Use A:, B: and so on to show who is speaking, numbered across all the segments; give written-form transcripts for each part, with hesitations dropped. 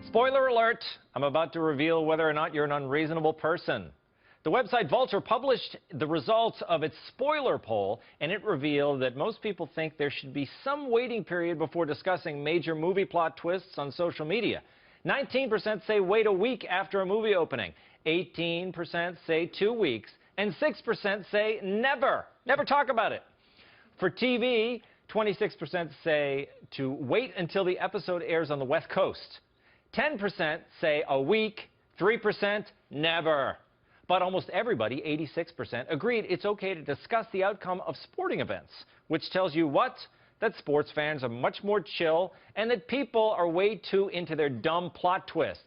A: Spoiler alert, I'm about to reveal whether or not you're an unreasonable person. The website Vulture published the results of its spoiler poll, and it revealed that most people think there should be some waiting period before discussing major movie plot twists on social media. 19% say wait a week after a movie opening, 18% say 2 weeks, and 6% say never talk about it. For TV, 26% say to wait until the episode airs on the West Coast. 10% say a week, 3% never. But almost everybody, 86%, agreed it's okay to discuss the outcome of sporting events, which tells you what? That sports fans are much more chill and that people are way too into their dumb plot twists.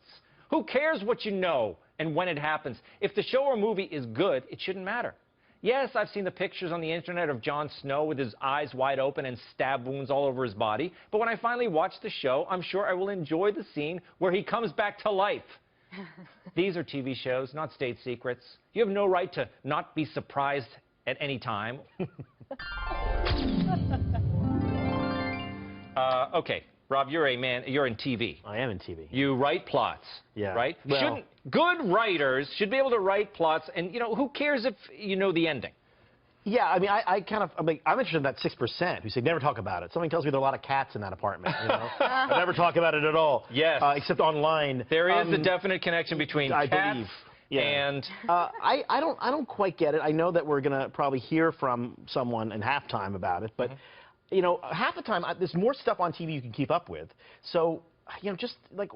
A: Who cares what you know and when it happens? If the show or movie is good, it shouldn't matter. Yes, I've seen the pictures on the internet of Jon Snow with his eyes wide open and stab wounds all over his body. But when I finally watch the show, I'm sure I will enjoy the scene where he comes back to life. These are TV shows, not state secrets. You have no right to not be surprised at any time. Okay, Rob, you're a man. You're in TV.
B: I am in TV.
A: You write plots,
B: yeah.
A: Right?
B: Well,
A: Good writers should be able to write plots, and, you know, who cares if you know the ending?
B: Yeah, I mean, I'm interested in that 6% who say never talk about it. Something tells me there are a lot of cats in that apartment, you know? I never talk about it at all. Yes. Except online.
A: There is a definite connection between cats
B: believe. Yeah.
A: And...
B: I don't quite get it. I know that we're going to probably hear from someone in halftime about it, but, you know, half the time, there's more stuff on TV you can keep up with. So... You know,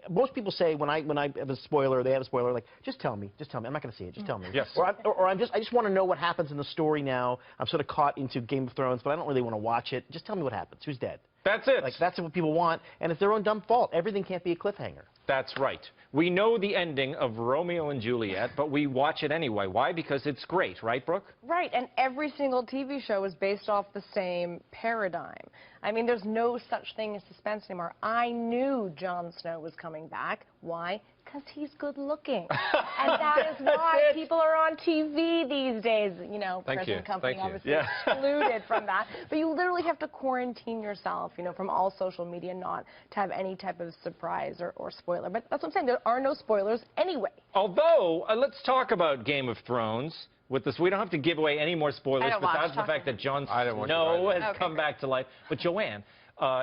B: most people say when I have a spoiler, they have a spoiler, like, just tell me, I'm not going to see it, just tell me.
A: Yes.
B: Or I just want to know what happens in the story now. I'm sort of caught into Game of Thrones, but I don't really want to watch it. Just tell me what happens. Who's dead?
A: That's it.
B: Like, that's what people want, and it's their own dumb fault. Everything can't be a cliffhanger.
A: That's right. We know the ending of Romeo and Juliet, but we watch it anyway. Why? Because it's great, right, Brooke?
C: Right, and every single TV show is based off the same paradigm. I mean, there's no such thing as suspense anymore. I knew Jon Snow was coming back. Why? Because he's good looking. And that is why people are on TV these days. You know, present company obviously excluded from that. But you literally have to quarantine yourself, you know, from all social media not to have any type of surprise or spoiler. But that's what I'm saying. There are no spoilers anyway.
A: Although, let's talk about Game of Thrones. With this, we don't have to give away any more spoilers besides the fact that Jon Snow has come back to life. But Joanne,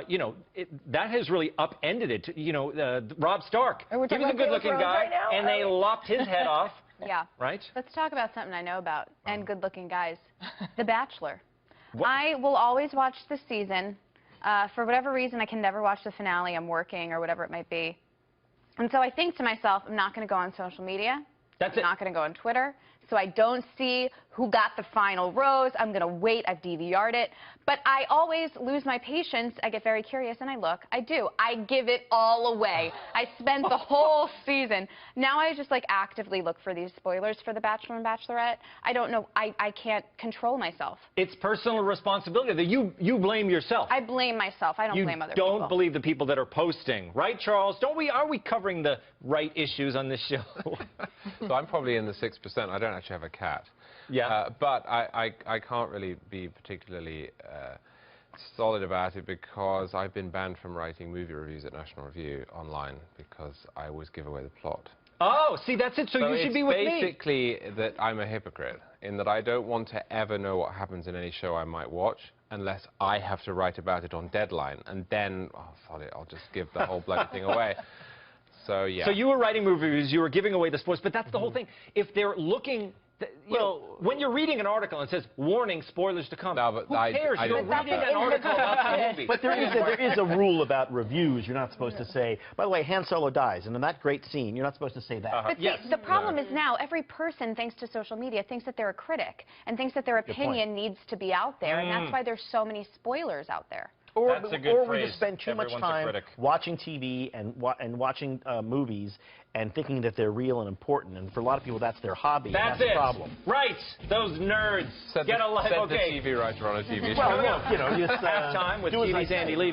A: you know, that has really upended it. You know, Rob Stark, he was a good-looking guy, and they lopped his head off.
D: Yeah.
A: Right?
D: Let's talk about something I know about, and good-looking guys. The Bachelor. What? I will always watch the season. For whatever reason, I can never watch the finale. I'm working or whatever it might be. And so I think to myself, I'm not going to go on social media. I'm not going to go on Twitter. So I don't see who got the final rose. I'm going to wait. I've DVR'd it. But I always lose my patience. I get very curious, and I look. I do. I give it all away. I spent the whole season. Now I just, like, actively look for these spoilers for The Bachelor and Bachelorette. I don't know. I can't control myself.
A: It's personal responsibility. That you blame yourself.
D: I blame myself. I don't blame other people.
A: You don't believe the people that are posting. Right, Charles? Are we covering the right issues on this show?
E: So I'm probably in the 6%. I don't actually have a cat.
A: Yeah.
E: But I can't really be particularly solid about it because I've been banned from writing movie reviews at National Review online because I always give away the plot.
A: Oh, see, that's it. So you should be with me.
E: It's basically that I'm a hypocrite in that I don't want to ever know what happens in any show I might watch unless I have to write about it on deadline. And then, oh, fuck it, I'll just give the whole bloody thing away. So, yeah.
A: So you were writing movie reviews, you were giving away the spoilers, but that's the whole thing. If they're looking... You know, when you're reading an article and it says, warning, spoilers to come, who cares? You're reading an article about the movie.
B: But there is a rule about reviews. You're not supposed to say, by the way, Han Solo dies, and in that great scene, you're not supposed to say that.
D: But see, the problem is now, every person, thanks to social media, thinks that they're a critic and thinks that their opinion needs to be out there, and that's why there's so many spoilers out there.
B: Or we just spend too much time watching TV and watching movies and thinking that they're real and important. And for a lot of people, that's their hobby. That's the problem.
A: Right. Those nerds. Get a life.
E: Send the TV writer on a TV show.
B: Well, you know, just
A: halftime with TV's Andy Levy.